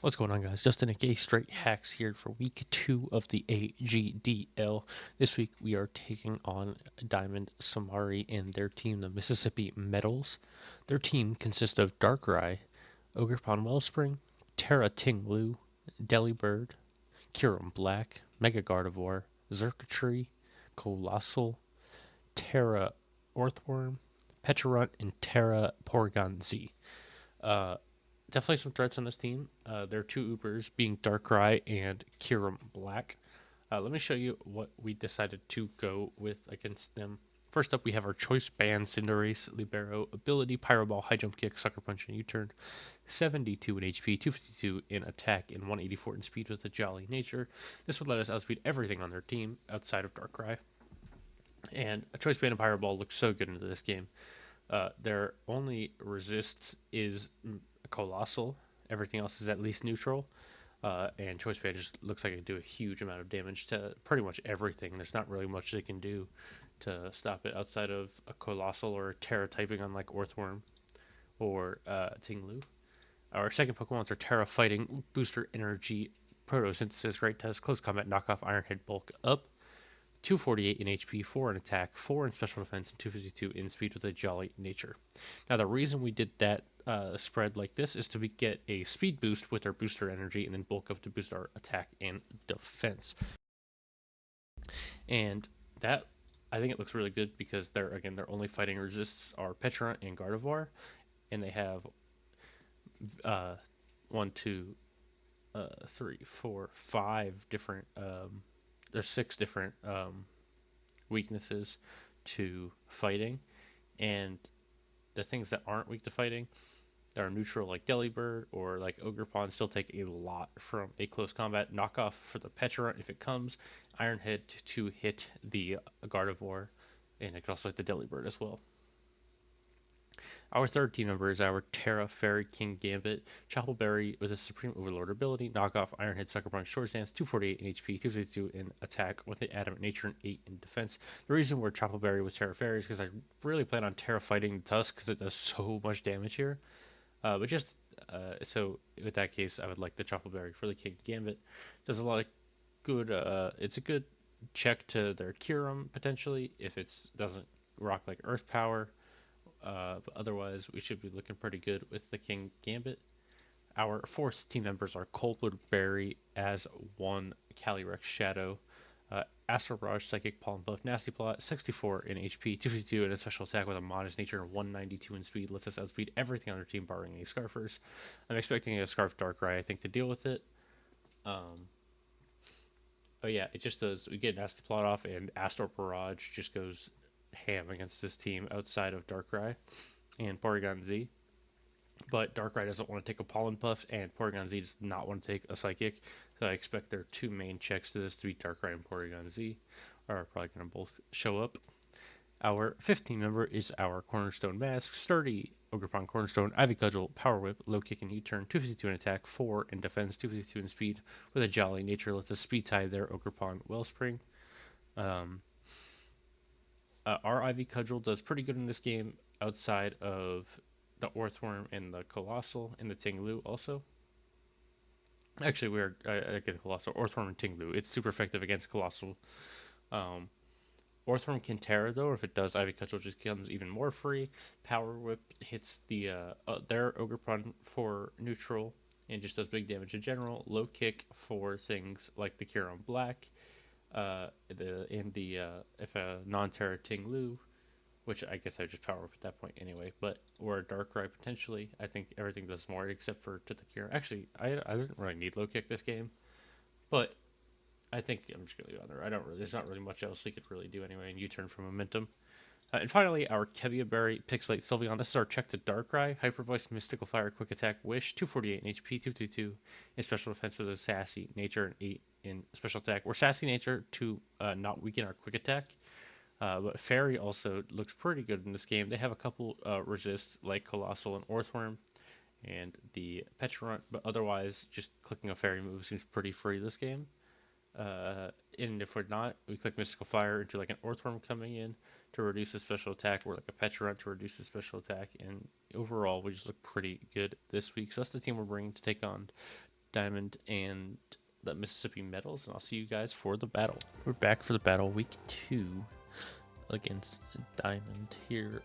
What's going on, guys? Justin aka Straight Hacks here for week 2 of the AGDL. This week we are taking on DimondSameri and their team, the Mississippi Metals. Their team consists of Darkrai, Ogrepon Wellspring, Tera Tinglu, Delibird, Kyurem Black, Mega Gardevoir, Xurkitree, Colossal, Terra Orthworm, Pecharunt, and Terra Porygon Z. Uh, Definitely some threats on this team. There are two Ubers, being Darkrai and Kyurem Black. Let me show you what we decided to go with against them. First up, we have our choice band, Cinderace, Libero, Ability, Pyro Ball, High Jump Kick, Sucker Punch, and U-Turn. 72 in HP, 252 in attack, and 184 in speed with a Jolly Nature. This would let us outspeed everything on their team outside of Darkrai. And a choice band and Pyro Ball looks so good into this game. Their only resist is a Colossal. Everything else is at least neutral. And Choice Band just looks like it can do a huge amount of damage to pretty much everything. There's not really much they can do to stop it outside of a Colossal or a Terra typing on like Orthworm or Tinglu. Our second Pokemons are Terra Fighting, Booster Energy, Photosynthesis, Great Test, Close Combat, Knockoff, Iron Head, Bulk Up. 248 in HP, 4 in attack, 4 in special defense, and 252 in speed with a Jolly Nature. Now, the reason we did that spread like this is to get a speed boost with our booster energy and then bulk up to boost our attack and defense. And that, I think it looks really good because their only fighting resists are Pecharunt and Gardevoir, and they have one, two, three, four, five different there's six different weaknesses to fighting, and the things that aren't weak to fighting that are neutral, like Delibird or like Ogrepon, still take a lot from a close combat. Knockoff for the Pecharunt if it comes, Iron Head to hit the Gardevoir, and it can also hit the Delibird as well. Our third team member is our Tera Fairy King Gambit. Choppleberry with a Supreme Overlord ability. Knockoff Ironhead Sucker Punch Short Stance. 248 in HP, 252 in attack with the Adamant Nature and 8 in defense. The reason we're Choppleberry with Tera Fairy is because I really plan on Tera fighting Tusk because it does so much damage here. So with that case, I would like the Choppleberry for the King Gambit. Does a lot of good. It's a good check to their Kyurem potentially if it doesn't rock like Earth Power. But otherwise, we should be looking pretty good with the King Gambit. Our fourth team members are Coldwood Berry as one, Calyrex Shadow, Astral Barrage, Psychic, Pollen Buff, Nasty Plot, 64 in HP, 252 in a special attack with a modest nature, and 192 in speed. Lets us outspeed everything on our team, barring a Scarfers. I'm expecting a Scarf Darkrai, I think, to deal with it. But yeah, it just does. We get Nasty Plot off, and Astral Barrage just goes ham against this team outside of Darkrai and Porygon Z. But Darkrai doesn't want to take a Pollen Puff, and Porygon Z does not want to take a Psychic. So I expect their two main checks to this to be Darkrai and Porygon Z are probably going to both show up. Our 15th member is our Cornerstone Mask, Sturdy, Ogrepon Cornerstone, Ivy Cudgel, Power Whip, Low Kick and U-Turn, 252 in attack, 4 in defense, 252 in speed, with a Jolly Nature. Lets us speed tie their Ogrepon Wellspring. Our Ivy Cudgel does pretty good in this game outside of the Orthworm and the Colossal and the Tinglu also. Actually, I get the Colossal, Orthworm and Tinglu. It's super effective against Colossal. Orthworm can Tera though. If it does, Ivy Cudgel just becomes even more free. Power Whip hits their Ogrepon for neutral and just does big damage in general. Low Kick for things like the Kyurem Black, if a non-Terra Tinglu, which I guess I would just power up at that point anyway, but or a Darkrai potentially. I think everything does more except for to the Kyurem. Actually, I didn't really need Low Kick this game, but I think I'm just gonna go on there. There's not really much else he could really do anyway, and U-turn for momentum. And finally, our Kevia Berry, Pixelate Sylveon. This is our check to Darkrai. Hyper Voice, Mystical Fire, Quick Attack, Wish, 248 in HP, 252 in Special Defense with a Sassy Nature, and 8 in Special Attack. Or Sassy Nature to not weaken our Quick Attack. But Fairy also looks pretty good in this game. They have a couple resists like Colossal and Orthworm and the Pecharunt, but otherwise, just clicking a Fairy move seems pretty free this game. And if we're not, we click Mystical Fire into like an Orthworm coming in to reduce the special attack, or like a Pecharunt to reduce the special attack. And overall, we just look pretty good this week. So that's the team we're bringing to take on Diamond and the Mississippi Metals, and I'll see you guys for the battle. We're back for the battle, week 2 against Diamond here.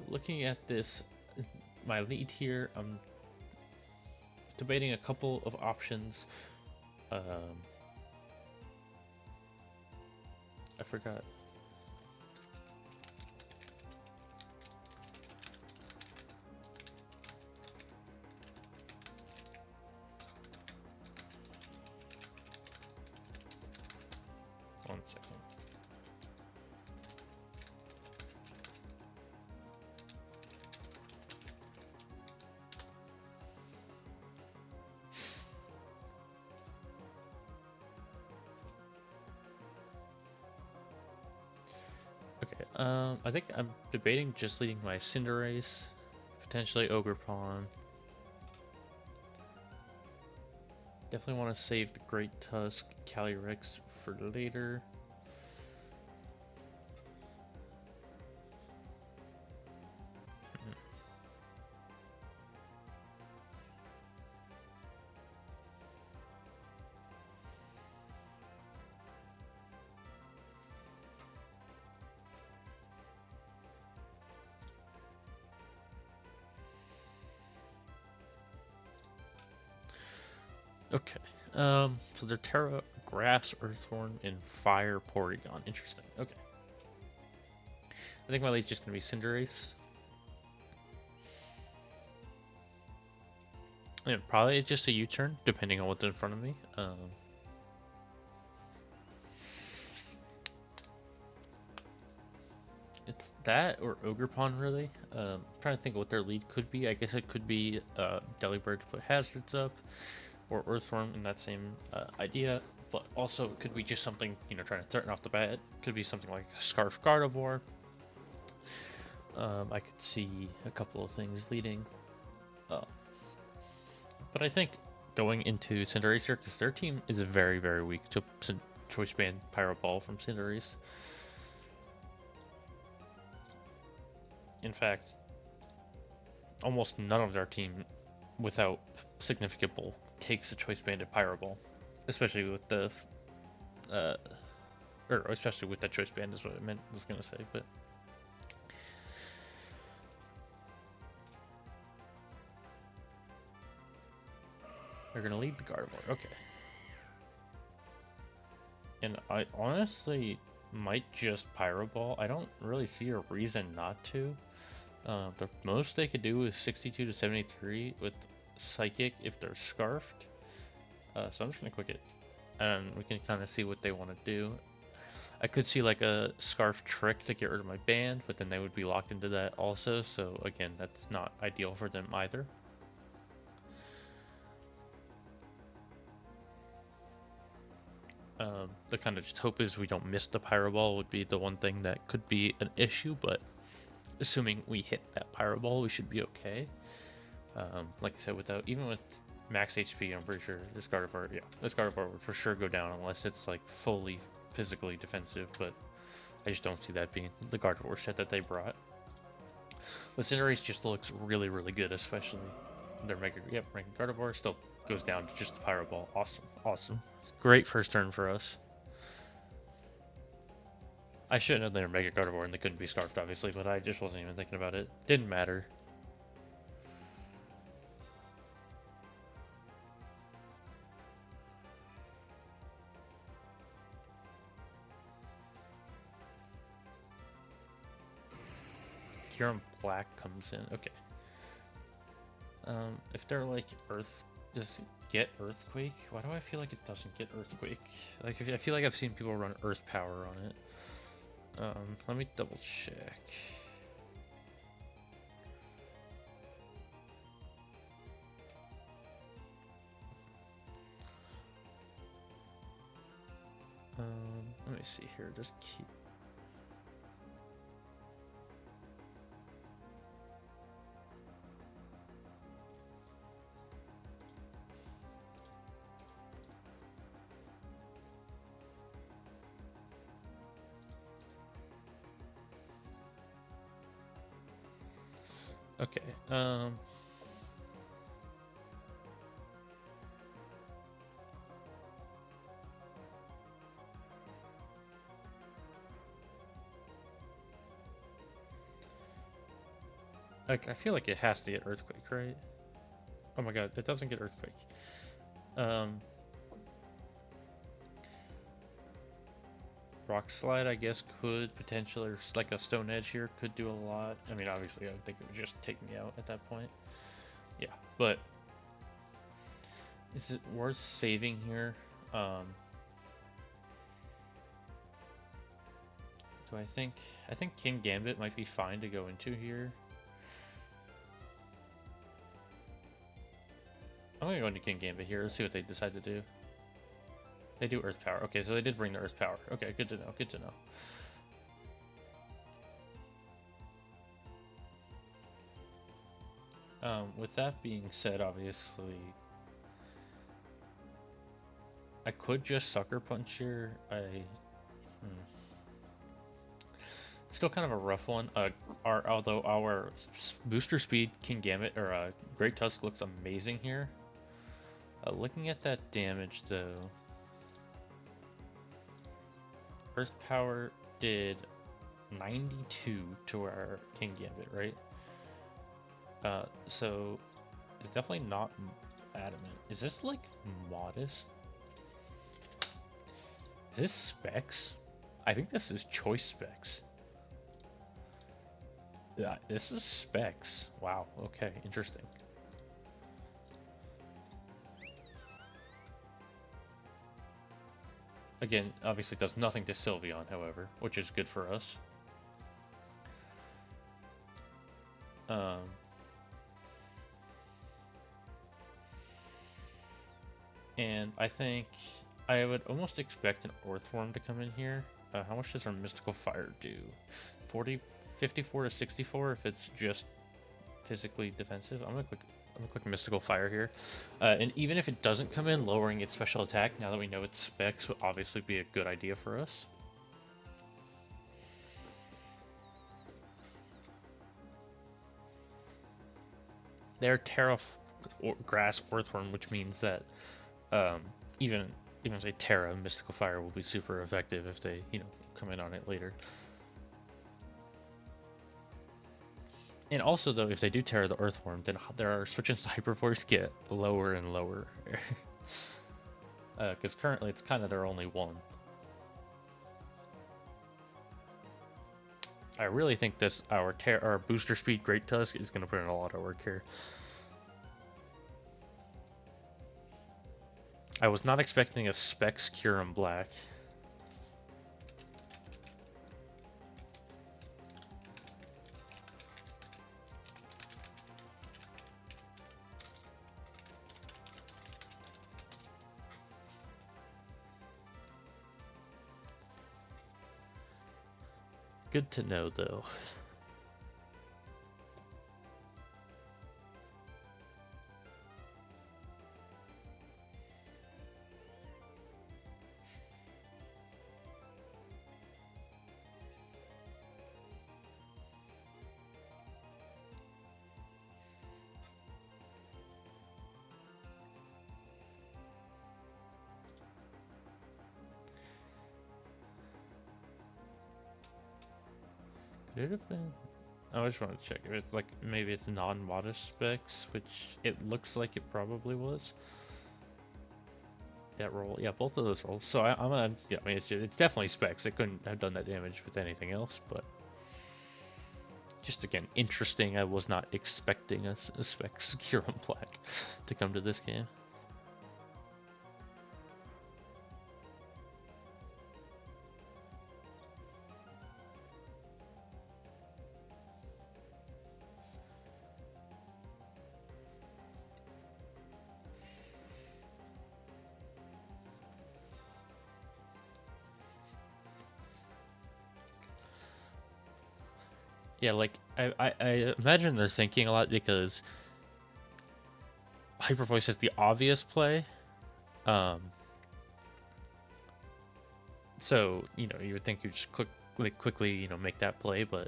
Looking at this, my lead here, I'm debating a couple of options. I forgot. One second. Okay, I think I'm debating just leading my Cinderace, potentially Ogre Pawn. Definitely want to save the Great Tusk, Calyrex for later. Okay. So they're Tera, Grass, Earthworm, and Fire Porygon. Interesting. Okay. I think my lead's just gonna be Cinderace. And probably just a U-turn, depending on what's in front of me. It's that or Ogerpon, really. Trying to think of what their lead could be. I guess it could be Delibird to put hazards up, or Earthworm in that same idea. But also, it could be just something, trying to threaten off the bat. It could be something like Scarf Gardevoir. I could see a couple of things leading. But I think going into Cinderace here, because their team is very, very weak to Choice Band Pyro Ball from Cinderace. In fact, almost none of their team, without significant bull, takes a Choice Banded Pyro Ball, especially with the, or especially with that Choice Band is what I was gonna say, but. They're gonna lead the Gardevoir, okay. And I honestly might just Pyro Ball. I don't really see a reason not to. The most they could do is 62 to 73 with Psychic if they're Scarfed. So I'm just gonna click it, and we can kind of see what they want to do. I could see like a Scarf trick to get rid of my band, but then they would be locked into that also. So again, that's not ideal for them either. The kind of just hope is we don't miss the Pyro Ball would be the one thing that could be an issue, but assuming we hit that Pyro Ball, we should be okay. Like I said, even with max HP, I'm pretty sure this Gardevoir would for sure go down unless it's like fully physically defensive, but I just don't see that being the Gardevoir set that they brought. But Cinderace just looks really, really good, especially their Mega Gardevoir still goes down to just the Pyro Ball. Awesome. Great first turn for us. I should have known they were Mega Gardevoir and they couldn't be Scarfed, obviously, but I just wasn't even thinking about it. Didn't matter. Here on Black comes in. Okay. If they're like Earth, does it get Earthquake? Why do I feel like it doesn't get Earthquake? Like, I feel like I've seen people run Earth Power on it. Let me double check. Let me see here. Just keep. Okay. Like, I feel like it has to get Earthquake, right? Oh my god, it doesn't get Earthquake. Um, Rock Slide, I guess, could potentially, or like a Stone Edge here, could do a lot. I mean, obviously, I would think it would just take me out at that point. Yeah, but is it worth saving here? Do I think... I think King Gambit might be fine to go into here. I'm gonna go into King Gambit here. Let's see what they decide to do. They do Earth Power. Okay, so they did bring the Earth Power. Okay, good to know. Good to know. With that being said, obviously, I could just Sucker Punch here. Still kind of a rough one. Although our booster speed King Gambit or Great Tusk looks amazing here. Looking at that damage though, Earth Power did 92 to our King Gambit, right? So it's definitely not adamant. Is this like modest? Is this specs? I think this is choice specs. Yeah, this is specs. Wow. Okay, interesting. Again, obviously does nothing to Sylveon, however, which is good for us. And I think I would almost expect an Orthworm to come in here. How much does our Mystical Fire do? 54 to 64 if it's just physically defensive. I'm gonna click Mystical Fire here. And even if it doesn't come in, lowering its special attack, now that we know its specs, would obviously be a good idea for us. They're Tera Grass Earthworm, which means that even say Tera Mystical Fire will be super effective if they come in on it later. And also, though, if they do Tera the Earthworm, then their switches to Hyper Voice get lower and lower. Because currently it's kind of their only one. I really think this our booster speed Great Tusk is going to put in a lot of work here. I was not expecting a Specs Kyurem Black. Good to know, though. Could it have been? Oh, I just want to check if it's like maybe it's non-modest specs, which it looks like it probably was. That roll, yeah, both of those rolls. So I'm gonna, yeah, I mean, it's definitely specs. It couldn't have done that damage with anything else, but just again, interesting. I was not expecting a specs Kyurem Black to come to this game. Yeah, like I imagine they're thinking a lot because Hyper Voice is the obvious play. So you would think you just quickly make that play, but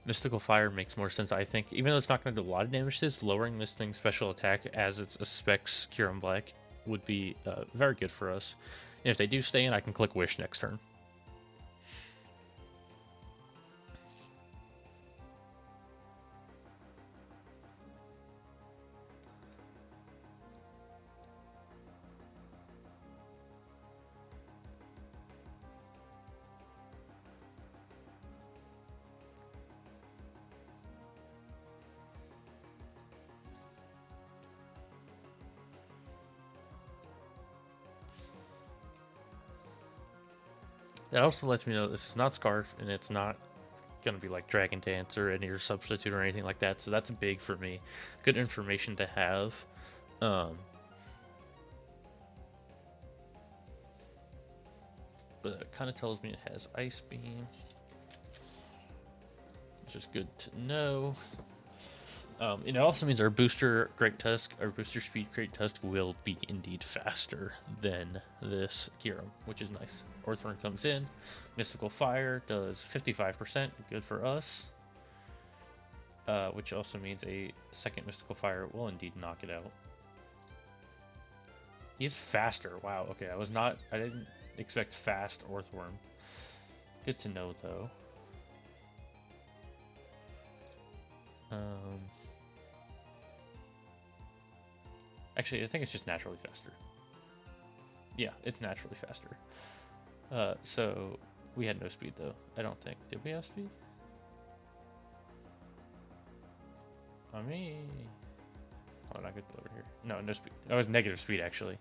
Mystical Fire makes more sense, I think. Even though it's not going to do a lot of damage to this, lowering this thing's special attack as it's a Specs Cure Black would be very good for us. And if they do stay in, I can click Wish next turn. That also lets me know this is not Scarf, and it's not going to be like Dragon Dance or any substitute or anything like that. So that's big for me. Good information to have. But it kind of tells me it has Ice Beam, which is good to know. It also means our booster Great Tusk, our booster speed Great Tusk will be indeed faster than this Kyurem, which is nice. Orthorn comes in, Mystical Fire does 55%, good for us. Which also means a second Mystical Fire will indeed knock it out. He's faster. Wow. Okay, I didn't expect fast Orthworm. Good to know though. Actually, I think it's just naturally faster. Yeah, it's naturally faster. So we had no speed though. I don't think. Did we have speed? On me. Oh, not good over here. No, no speed. I was negative speed actually.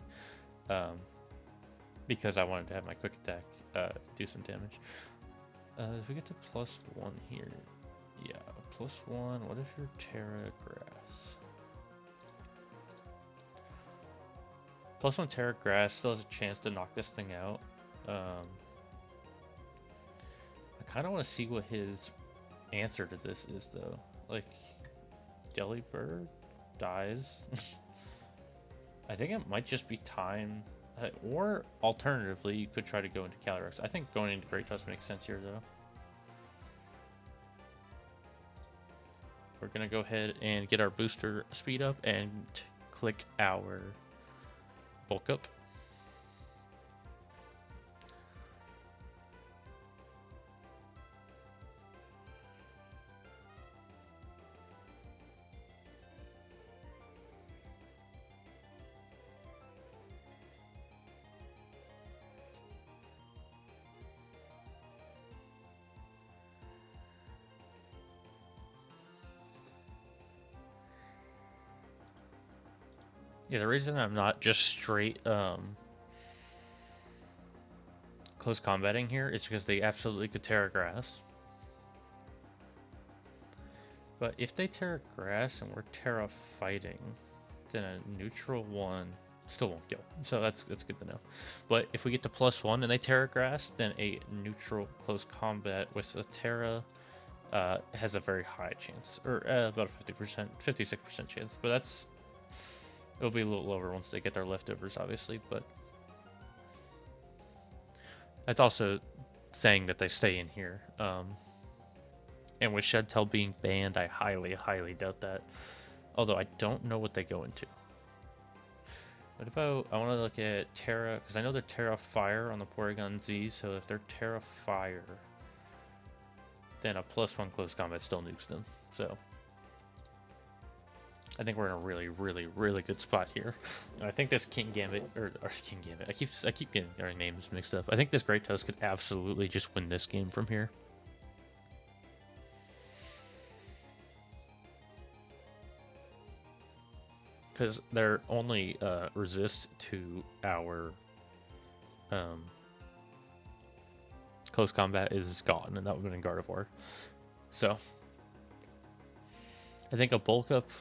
Because I wanted to have my quick attack do some damage. If we get to +1 here, yeah, +1. What if you're Tera Grass? +1 Tera Grass still has a chance to knock this thing out. I kind of want to see what his answer to this is, though. Like, Delibird dies. I think it might just be time. Or alternatively, you could try to go into Calyrex. I think going into Great Tusk makes sense here, though. We're going to go ahead and get our booster speed up and click our bulk up. Yeah, the reason I'm not just straight close combating here is because they absolutely could Tera Grass. But if they Tera Grass and we're Tera fighting, then a neutral one still won't kill. So that's good to know. But if we get to +1 and they Tera Grass, then a neutral close combat with a Tera has a very high chance, or about a 50%, 56% chance. But it'll be a little lower once they get their leftovers, obviously. But that's also saying that they stay in here. And with Shedtail being banned, I highly, highly doubt that. Although I don't know what they go into. What about, I want to look at Tera, because I know they're Tera Fire on the Porygon Z, so if they're Tera Fire, then a +1 close combat still nukes them. So I think we're in a really, really, really good spot here. And I think this King Gambit, or King Gambit, I keep getting our names mixed up. I think this Great Tusk could absolutely just win this game from here. Because their only resist to our close combat is gone, and that would have been Gardevoir. So I think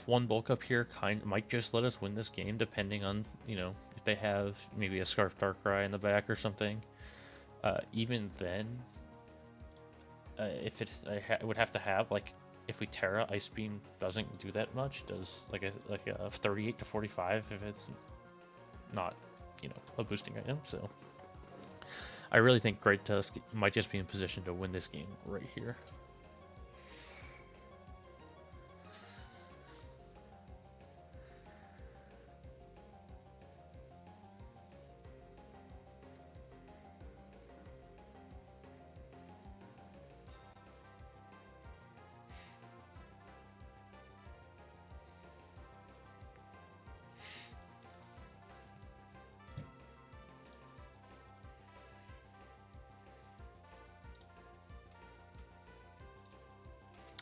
one bulk up here might just let us win this game, depending on, if they have maybe a Scarf Darkrai in the back or something. Even then, if it would have to have, like, if we Tera, Ice Beam doesn't do that much. Does like a 38 to 45 if it's not, a boosting item. So I really think Great Tusk might just be in position to win this game right here.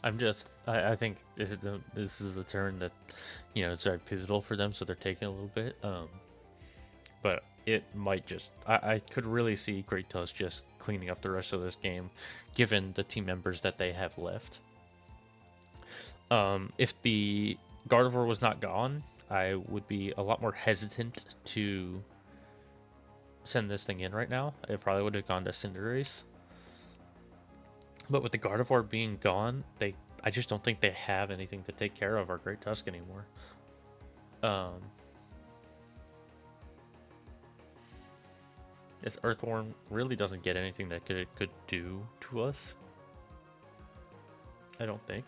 I think this is a turn that, it's very pivotal for them, so they're taking a little bit. But it might just, I could really see Great Tusk just cleaning up the rest of this game, given the team members that they have left. If the Gardevoir was not gone, I would be a lot more hesitant to send this thing in right now. It probably would have gone to Cinderace. But with the Gardevoir being gone, I just don't think they have anything to take care of our Great Tusk anymore. This Earthworm really doesn't get anything that it could do to us. I don't think.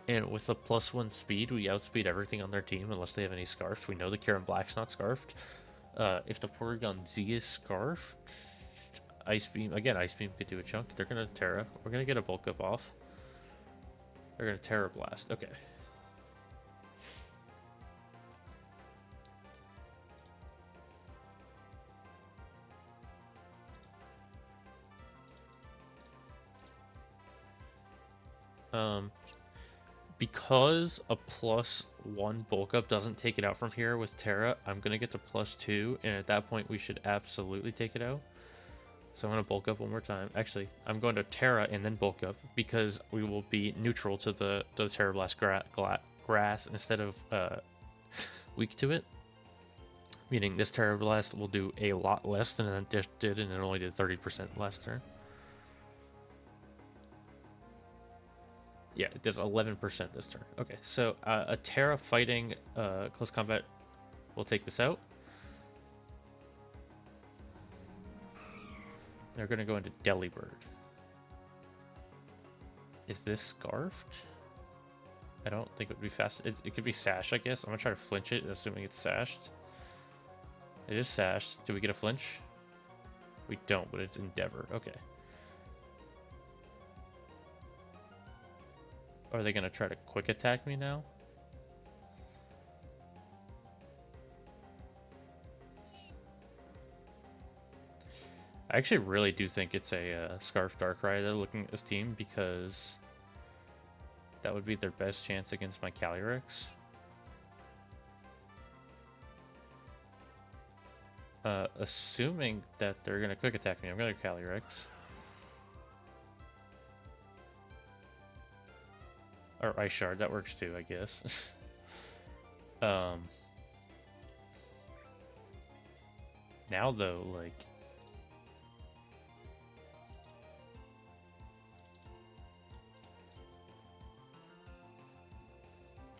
And with a +1 speed, we outspeed everything on their team unless they have any Scarfed. We know the Karen Black's not Scarfed. If the Porygon Z is Scarfed, Ice Beam, again, Ice Beam could do a chunk. They're going to Tera. We're going to get a Bulk Up off. They're going to Tera Blast. Okay. Because a +1 bulk up doesn't take it out from here with Tera, I'm going to get to +2, and at that point we should absolutely take it out. So I'm going to bulk up one more time. Actually, I'm going to Tera and then bulk up, because we will be neutral to the Tera Blast grass instead of weak to it. Meaning this Tera Blast will do a lot less than it did, and it only did 30% last turn. Yeah, it does 11% this turn. Okay, so a Tera fighting close combat will take this out. They're going to go into Delibird. Is this Scarfed? I don't think it would be fast. It could be Sash, I guess. I'm going to try to flinch it, assuming it's Sashed. It is Sashed. Do we get a flinch? We don't, but it's Endeavor. Okay. Are they going to try to quick attack me now? I actually really do think it's a Scarf Darkrai though, looking at this team, because that would be their best chance against my Calyrex. Assuming that they're going to quick attack me, I'm going to Calyrex. Or Ice Shard, that works too, I guess. Now though, like,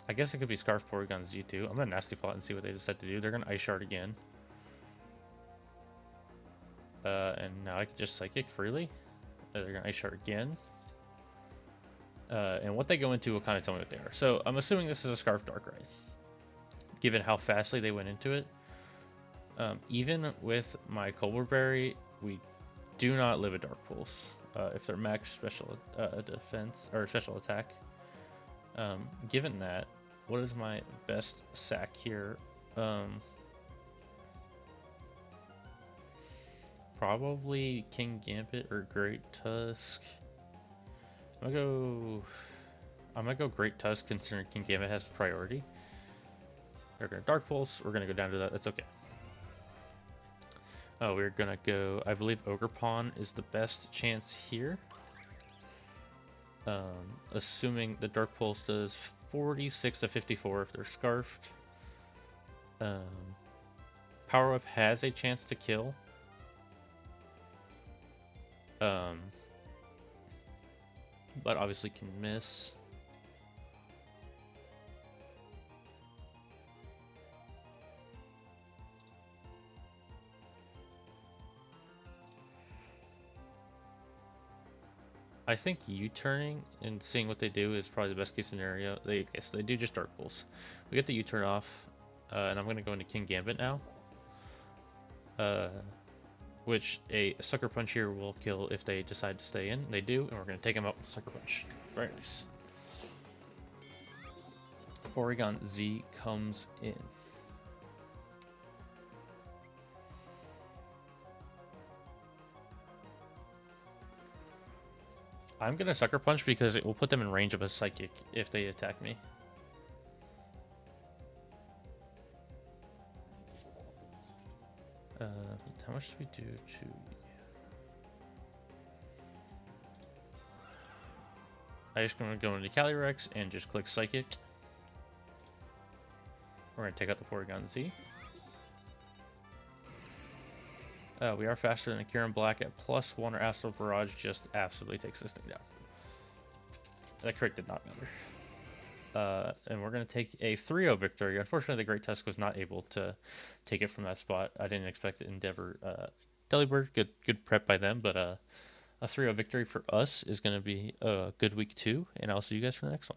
I guess it could be Scarf Porygon Z2. I'm gonna Nasty Plot and see what they decide to do. They're gonna Ice Shard again. And now I can just Psychic freely. They're gonna Ice Shard again. And what they go into will kind of tell me what they are. So I'm assuming this is a Scarf Darkrai, given how fastly they went into it. Even with my Colbur Berry, we do not live a Dark Pulse if they're max special defense or special attack. Given that, what is my best sack here? Probably King Gambit or Great Tusk. I'm gonna go Great Tusk, considering King Gambit has priority. They're gonna Dark Pulse. We're gonna go down to that. That's okay. Oh, we're gonna go. I believe Ogerpon is the best chance here. Assuming the Dark Pulse does 46 to 54 if they're Scarfed. Power Up has a chance to kill. But obviously can miss. I think U-turning and seeing what they do is probably the best case scenario. They do just Dark Pulse. We get the U-turn off, and I'm going to go into King Gambit now. Which a Sucker Punch here will kill if they decide to stay in. They do, and we're going to take them out with Sucker Punch. Very nice. Porygon Z comes in. I'm going to Sucker Punch because it will put them in range of a Psychic if they attack me. How much do we do to... I'm just going to go into Calyrex and just click Psychic. We're going to take out the Porygon Z. We are faster than a Kieran Black at +1 or Astral Barrage just absolutely takes this thing down. That crit did not matter. And we're going to take a 3-0 victory. Unfortunately, the Great Tusk was not able to take it from that spot. I didn't expect it. Endeavor Delibird, good prep by them, but a 3-0 victory for us is going to be a good week 2, and I'll see you guys for the next one.